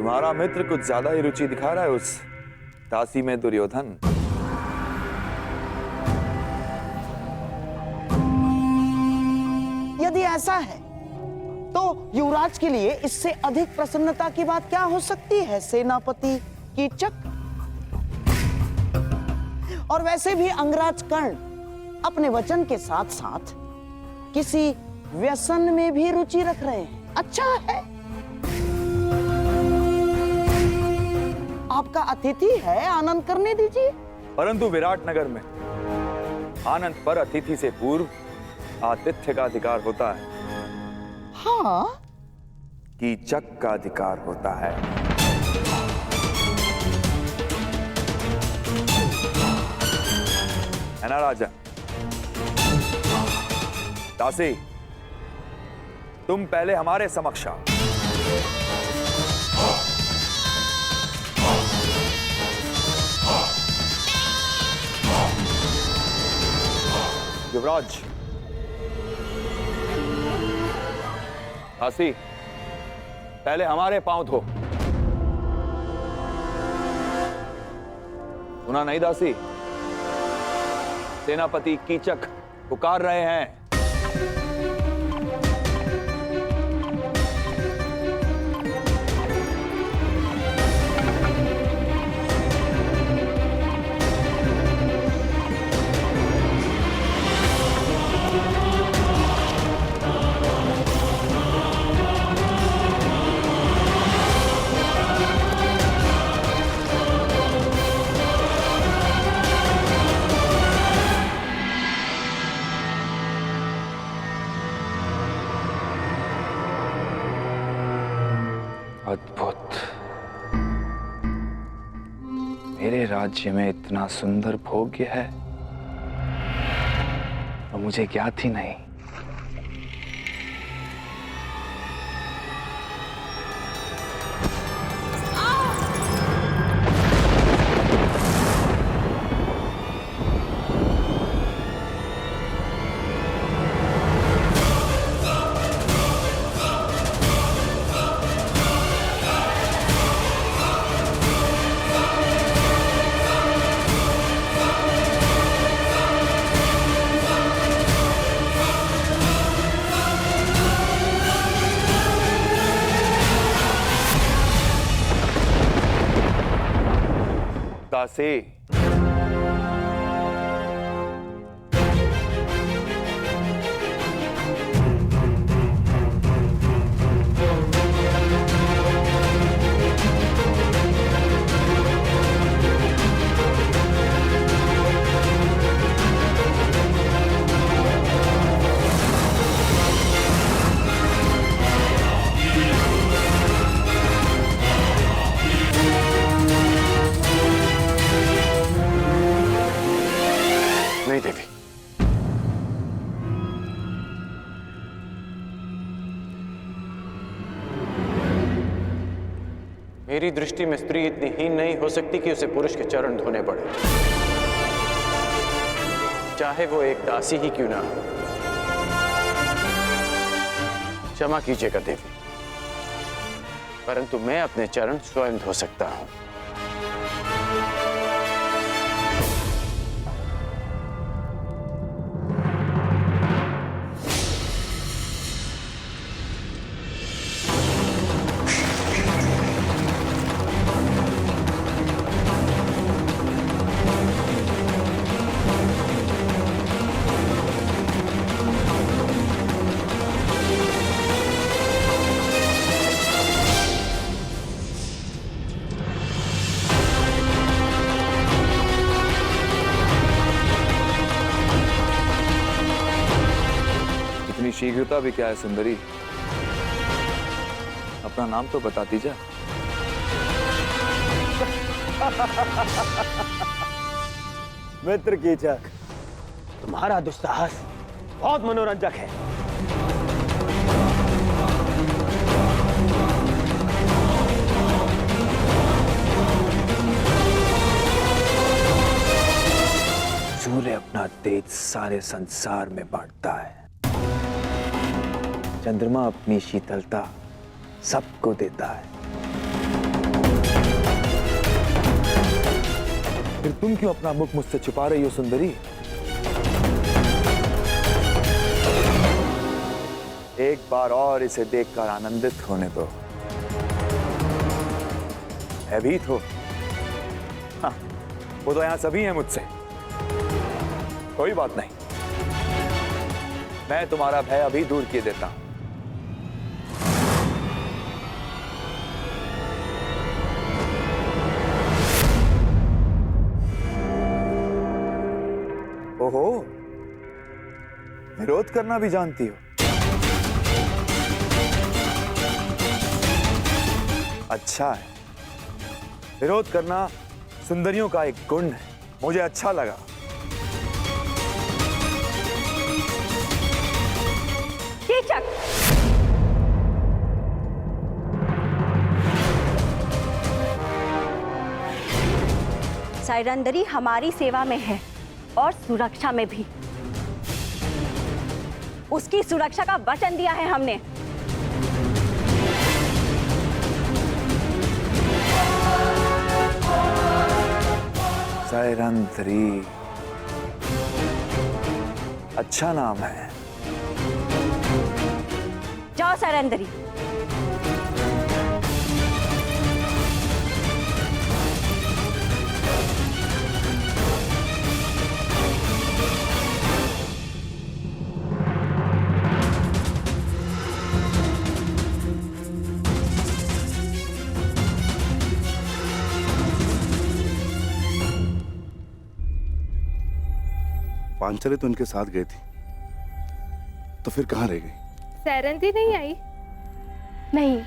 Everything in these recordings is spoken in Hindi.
तुम्हारा मित्र कुछ ज्यादा ही रुचि दिखा रहा है उस दासी में, दुर्योधन। यदि ऐसा है तो युवराज के लिए इससे अधिक प्रसन्नता की बात क्या हो सकती है सेनापति कीचक। और वैसे भी अंगराज कर्ण अपने वचन के साथ साथ किसी व्यसन में भी रुचि रख रहे हैं। अच्छा है, आपका अतिथि है, आनंद करने दीजिए। परंतु विराटनगर में आनंद पर अतिथि से पूर्व आतिथ्य का अधिकार होता है। हाँ, कीचक का अधिकार होता है। है ना राजा? दासी, तुम पहले हमारे समक्ष आओ। युवराज, दासी, पहले हमारे पांव धो। सुना नहीं दासी? सेनापति कीचक पुकार रहे हैं। अद्भुत। मेरे राज्य में इतना सुंदर भोग्य है और मुझे ज्ञात ही नहीं। दासी, नहीं देवी, मेरी दृष्टि में स्त्री इतनी हीन नहीं हो सकती कि उसे पुरुष के चरण धोने पड़े, चाहे वो एक दासी ही क्यों ना हो। क्षमा कीजिएगा देवी, परंतु मैं अपने चरण स्वयं धो सकता हूं। शीघ्रता भी क्या है सुंदरी? अपना नाम तो बताती जा। मित्र कीचक, तुम्हारा दुस्साहस बहुत मनोरंजक है। सूर्य अपना तेज सारे संसार में बांटता है, चंद्रमा अपनी शीतलता सबको देता है, फिर तुम क्यों अपना मुख मुझसे छुपा रही हो सुंदरी? एक बार और इसे देखकर आनंदित होने दो। भयभीत हो? हाँ, वो तो यहां सभी हैं मुझसे। कोई बात नहीं, मैं तुम्हारा भय अभी दूर किए देता हूं। ओहो, विरोध करना भी जानती हो? अच्छा है, विरोध करना सुंदरियों का एक गुण है। मुझे अच्छा लगा। कीचक, साइरंदरी हमारी सेवा में है और सुरक्षा में भी। उसकी सुरक्षा का वचन दिया है हमने। साइरंदरी, अच्छा नाम है। जाओ साइरंदरी। पांचाली तो उनके साथ गई थी, तो फिर कहाँ रह गई? साइरंदरी नहीं आई? नहीं,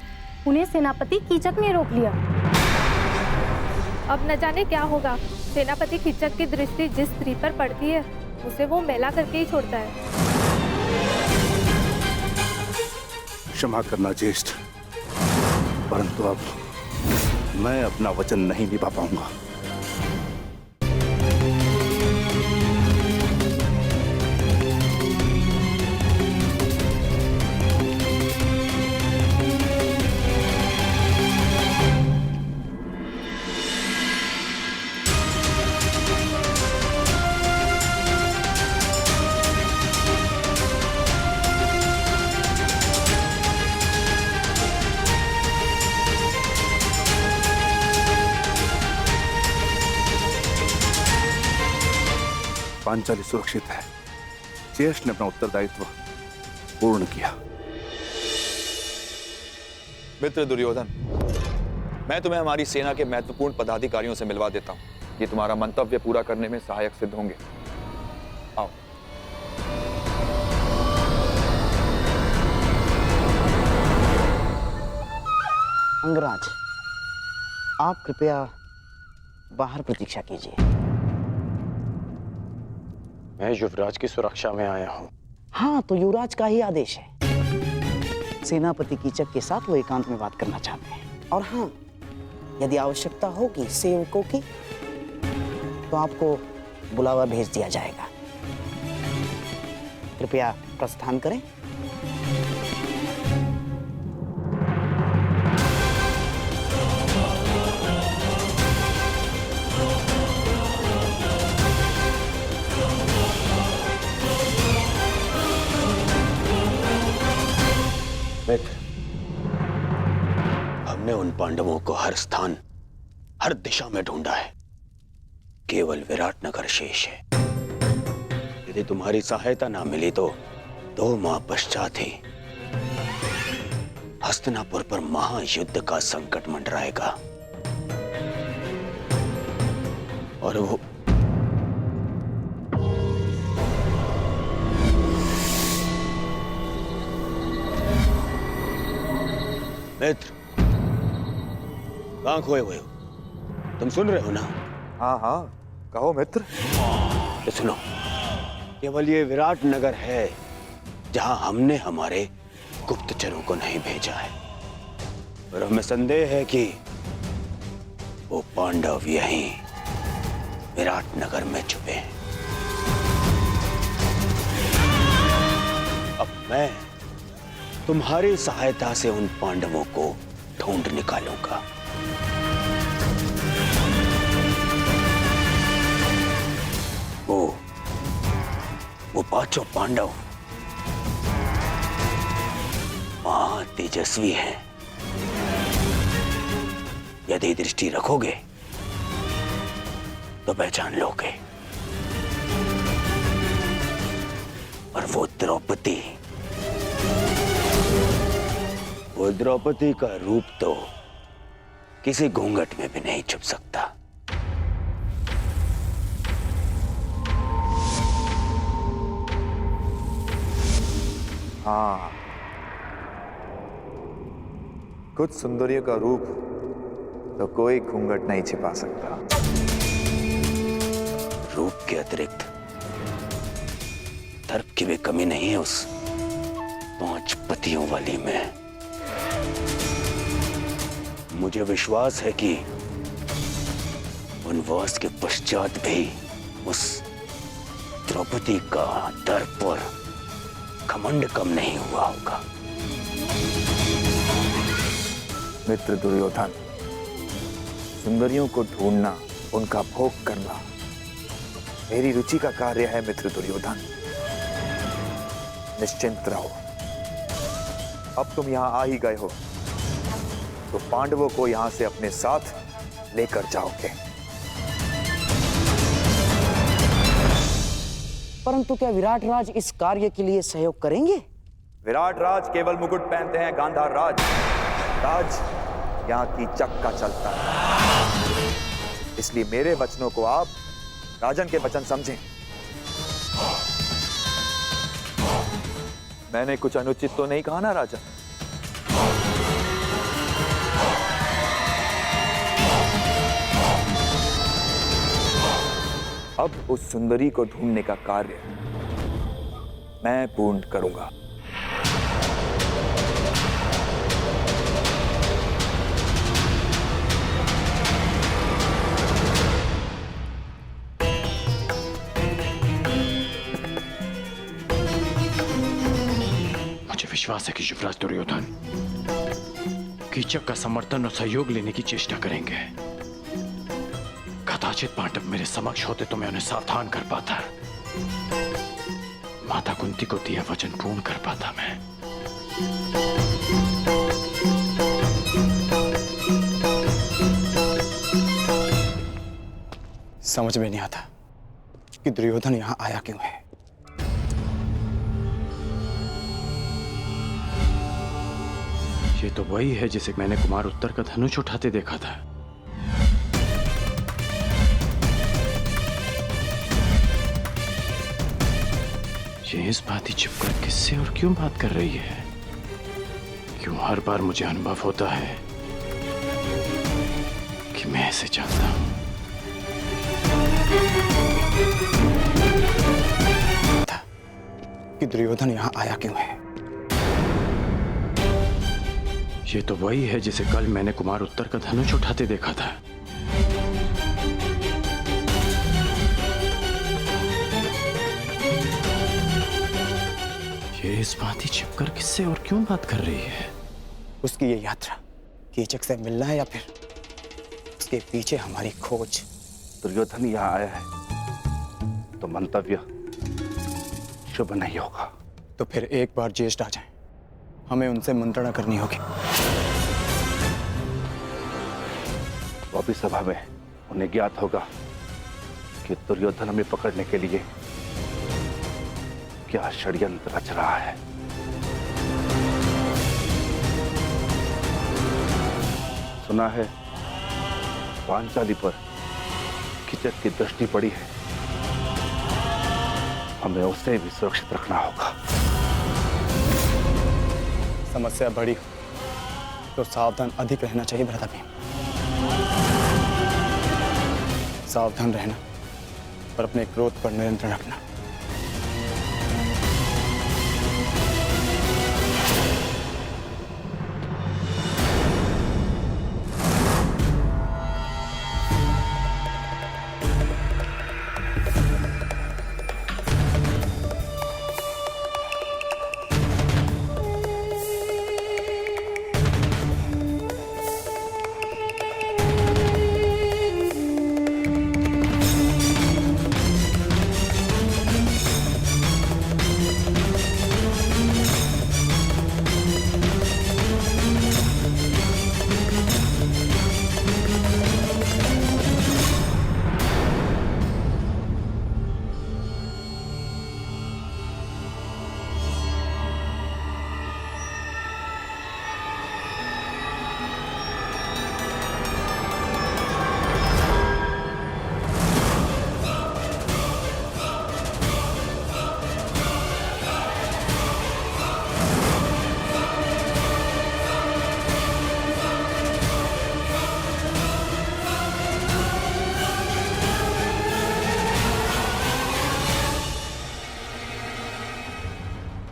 उन्हें सेनापति कीचक ने रोक लिया। अब न जाने क्या होगा। सेनापति कीचक की दृष्टि जिस स्त्री पर पड़ती है उसे वो मैला करके ही छोड़ता है। क्षमा करना ज्येष्ठ, परंतु अब मैं अपना वचन नहीं निभा पाऊंगा। पांचाली सुरक्षित है। ज्येष्ठ ने अपना उत्तरदायित्व पूर्ण किया। मित्र दुर्योधन, मैं तुम्हें हमारी सेना के महत्वपूर्ण पदाधिकारियों से मिलवा देता हूं। ये तुम्हारा मंतव्य पूरा करने में सहायक सिद्ध होंगे। आओ। अंगराज, आप कृपया बाहर प्रतीक्षा कीजिए। मैं युवराज की सुरक्षा में आया हूं। हाँ, तो युवराज का ही आदेश है। सेनापति कीचक के साथ वो एकांत में बात करना चाहते हैं। और हाँ, यदि आवश्यकता होगी सेवकों की, तो आपको बुलावा भेज दिया जाएगा। कृपया प्रस्थान करें। मित्र, हमने उन पांडवों को हर स्थान, हर दिशा में ढूंढा है। केवल विराटनगर शेष है। यदि तुम्हारी सहायता ना मिली तो 2 माह पश्चात ही हस्तिनापुर पर महायुद्ध का संकट मंडराएगा। और वो मित्र, कहां खोए हुए हो? तुम सुन रहे हो ना? हाँ हाँ, कहो मित्र। तो सुनो, केवल ये विराटनगर है जहां हमने हमारे गुप्तचरों को नहीं भेजा है। और हमें संदेह है कि वो पांडव यहीं विराटनगर में छुपे हैं। अब मैं तुम्हारी सहायता से उन पांडवों को ढूंढ निकालूंगा। पांचों पांडव महा तेजस्वी हैं। यदि दृष्टि रखोगे तो पहचान लोगे। और वो द्रौपदी का रूप तो किसी घूंघट में भी नहीं छुप सकता। हाँ, कुछ सुंदरियों का रूप तो कोई घूंघट नहीं छिपा सकता। रूप के अतिरिक्त तर्क की भी कमी नहीं है उस 5 पतियों वाली में। मुझे विश्वास है कि वनवास के पश्चात भी उस द्रौपदी का दर्प और घमंड कम नहीं हुआ होगा। मित्र दुर्योधन, सुंदरियों को ढूंढना, उनका भोग करना मेरी रुचि का कार्य है। मित्र दुर्योधन, निश्चिंत रहो। अब तुम यहां आ ही गए हो तो पांडवों को यहां से अपने साथ लेकर जाओगे। परंतु क्या विराट राज इस कार्य के लिए सहयोग करेंगे? विराट राज केवल मुकुट पहनते हैं, गांधार राज यहां की चक्का चलता है। इसलिए मेरे वचनों को आप राजन के वचन समझें। मैंने कुछ अनुचित तो नहीं कहा ना राजन? अब उस सुंदरी को ढूंढने का कार्य मैं पूर्ण करूंगा। मुझे विश्वास है कि युवराज दुर्योधन कीचक का समर्थन और सहयोग लेने की चेष्टा करेंगे। कदाचित पांडव मेरे समक्ष होते तो मैं उन्हें सावधान कर पाता, माता कुंती को दिया वचन पूर्ण कर पाता मैं। समझ में नहीं आता कि दुर्योधन यहां आया क्यों है। ये तो वही है जिसे मैंने कुमार उत्तर का धनुष उठाते देखा था। ये इस बात ही छिपकर किससे और क्यों बात कर रही है? क्यों हर बार मुझे अनुभव होता है कि मैं इसे जानता हूं। कि दुर्योधन यहां आया क्यों है। ये तो वही है जिसे कल मैंने कुमार उत्तर का धनुष उठाते देखा था। ये इस बात ही छिपकर किससे और क्यों बात कर रही है? उसकी ये यात्रा कीचक से मिलना है या फिर उसके पीछे हमारी खोज? दुर्योधन यहाँ आया है तो मंतव्य शुभ नहीं होगा। तो फिर एक बार ज्येष्ठ आ जाएं, हमें उनसे मंत्रणा करनी होगी। वो भी सभा में उन्हें ज्ञात होगा कि दुर्योधन हमें पकड़ने के लिए क्या षड्यंत्र रच रहा है। सुना है पांचाली पर कीचक की दृष्टि पड़ी है, हमें उसे भी सुरक्षित रखना होगा। समस्या बड़ी तो सावधान अधिक रहना चाहिए भ्राता। सावधान रहना और अपने क्रोध पर नियंत्रण रखना।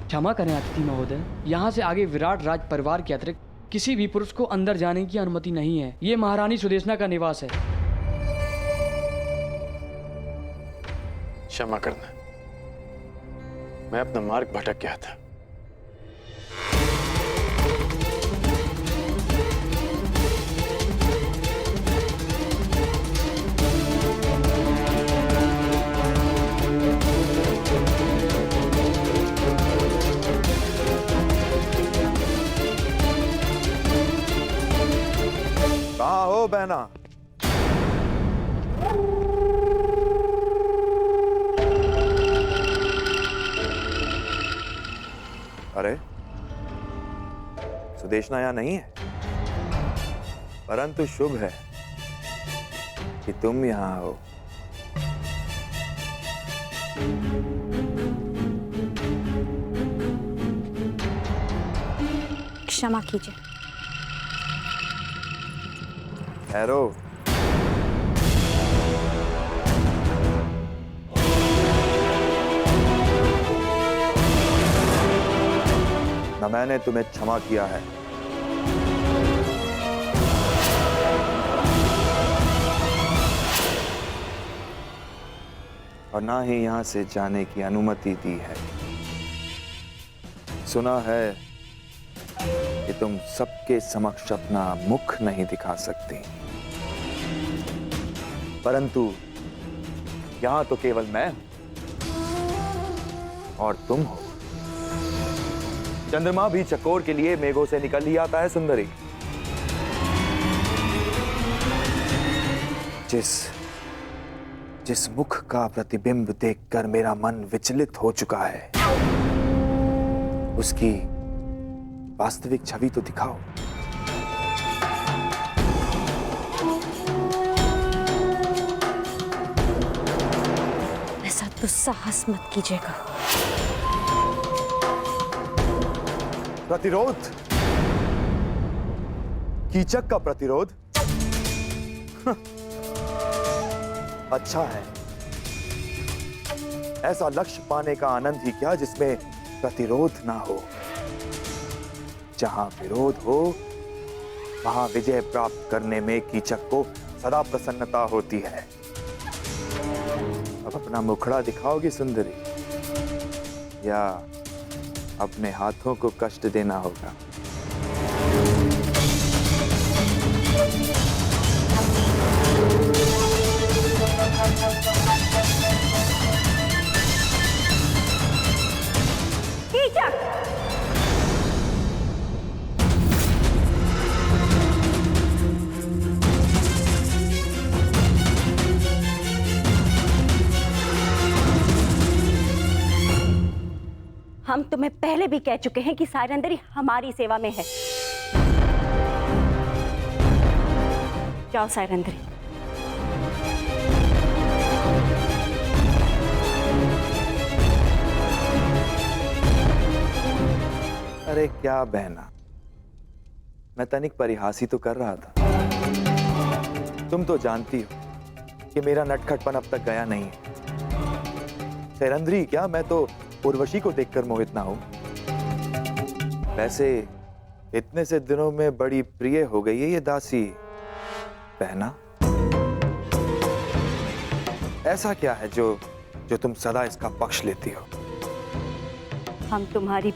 क्षमा करें अतिथि महोदय, यहाँ से आगे विराट राज परिवार के अतिरिक्त किसी भी पुरुष को अंदर जाने की अनुमति नहीं है। ये महारानी सुदेशना का निवास है। क्षमा करना, मैं अपना मार्ग भटक गया था। कहाँ हो बहना? अरे सुदेशना यहाँ नहीं है, परंतु शुभ है कि तुम यहाँ हो। क्षमा कीजिए। ठहरो। न मैंने तुम्हें क्षमा किया है, और ना ही यहां से जाने की अनुमति दी है। सुना है कि तुम सबके समक्ष अपना मुख नहीं दिखा सकती, परंतु यहां तो केवल मैं हूं और तुम हो। चंद्रमा भी चकोर के लिए मेघों से निकल ही आता है सुंदरी। जिस मुख का प्रतिबिंब देखकर मेरा मन विचलित हो चुका है, उसकी वास्तविक छवि तो दिखाओ। ऐसा दुस्साहस मत कीजिएगा। प्रतिरोध? कीचक का प्रतिरोध? अच्छा है, ऐसा लक्ष्य पाने का आनंद ही क्या जिसमें प्रतिरोध ना हो। जहां विरोध हो, वहां विजय प्राप्त करने में कीचक को सदा प्रसन्नता होती है। अब अपना मुखड़ा दिखाओगी सुंदरी, या अपने हाथों को कष्ट देना होगा? कीचक! हम तुम्हें पहले भी कह चुके हैं कि सायरंदरी हमारी सेवा में है। जाओ सायरंदरी। अरे क्या बहना, मैं तनिक परिहास ही तो कर रहा था। तुम तो जानती हो कि मेरा नटखटपन अब तक गया नहीं है। सायरंदरी क्या, मैं तो उर्वशी को देखकर मोहित ना हूं। वैसे इतने से दिनों में बड़ी प्रिय हो गई है ये दासी बहना। ऐसा क्या है जो तुम सदा इसका पक्ष लेती हो? हम तुम्हारी